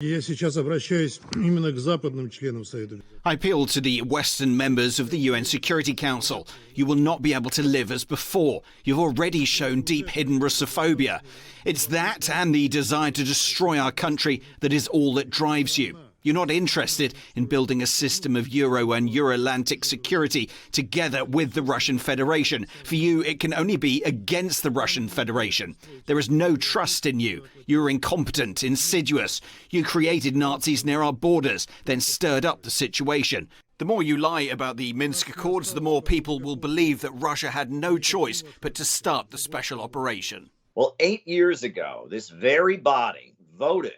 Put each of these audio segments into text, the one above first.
Я сейчас обращаюсь именно к западным членам Совета. I appeal to the Western members of the UN Security Council. You will not be able to live as before. You've already shown deep hidden Russophobia. It's that and the desire to destroy our country that is all that drives you. You're not interested in building a system of Euro and Euro-Atlantic security together with the Russian Federation. For you, it can only be against the Russian Federation. There is no trust in you. You're incompetent, insidious. You created Nazis near our borders, then stirred up the situation. The more you lie about the Minsk Accords, the more people will believe that Russia had no choice but to start the special operation. Well, 8 years ago, this very body voted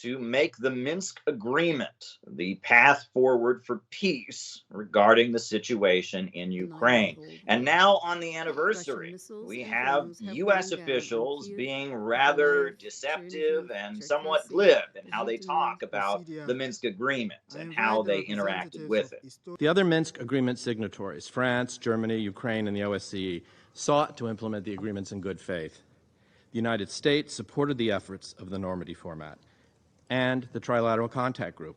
to make the Minsk Agreement the path forward for peace regarding the situation in Ukraine. And now on the anniversary, we have U.S. officials being rather deceptive and somewhat glib in how they talk about the Minsk Agreement and how they interacted with it. The other Minsk Agreement signatories, France, Germany, Ukraine, and the OSCE, sought to implement the agreements in good faith. The United States supported the efforts of the Normandy format and the Trilateral Contact Group,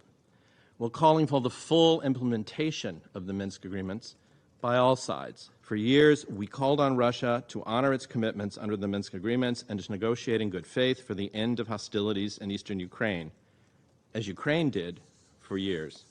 while calling for the full implementation of the Minsk agreements by all sides. For years, we called on Russia to honor its commitments under the Minsk agreements and to negotiate in good faith for the end of hostilities in eastern Ukraine, as Ukraine did for years.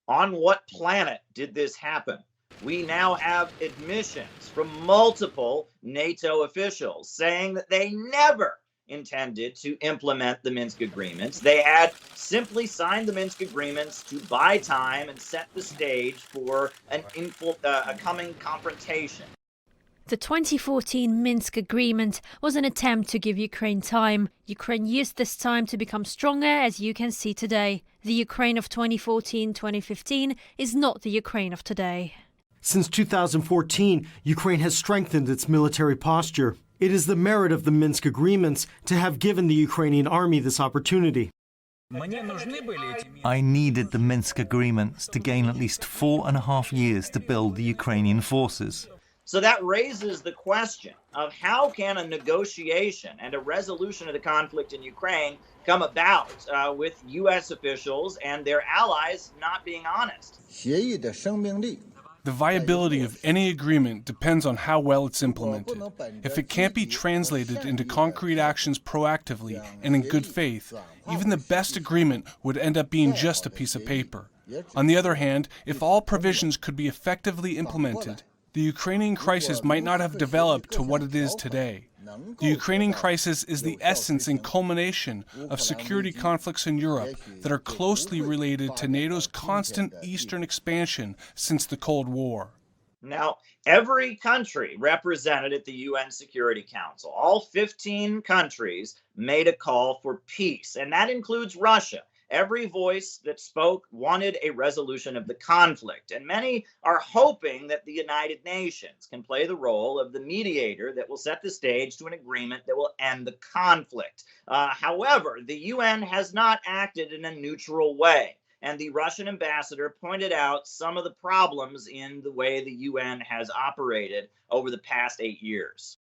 On what planet did this happen? We now have admissions from multiple NATO officials saying that they never intended to implement the Minsk agreements. They had simply signed the Minsk agreements to buy time and set the stage for a coming confrontation. The 2014 Minsk agreement was an attempt to give Ukraine time. Ukraine used this time to become stronger, as you can see today. The Ukraine of 2014-2015 is not the Ukraine of today. Since 2014, Ukraine has strengthened its military posture. It is the merit of the Minsk agreements to have given the Ukrainian army this opportunity. I needed the Minsk agreements to gain at least 4.5 years to build the Ukrainian forces. So that raises the question of how can a negotiation and a resolution of the conflict in Ukraine come about with U.S. officials and their allies not being honest? The viability of any agreement depends on how well it's implemented. If it can't be translated into concrete actions proactively and in good faith, even the best agreement would end up being just a piece of paper. On the other hand, if all provisions could be effectively implemented, the Ukrainian crisis might not have developed to what it is today. The Ukrainian crisis is the essence and culmination of security conflicts in Europe that are closely related to NATO's constant eastern expansion since the Cold War. Now, every country represented at the UN Security Council, all 15 countries, made a call for peace, and that includes Russia. Every voice that spoke wanted a resolution of the conflict, and many are hoping that the United Nations can play the role of the mediator that will set the stage to an agreement that will end the conflict. However, the UN has not acted in a neutral way, and the Russian ambassador pointed out some of the problems in the way the UN has operated over the past 8 years.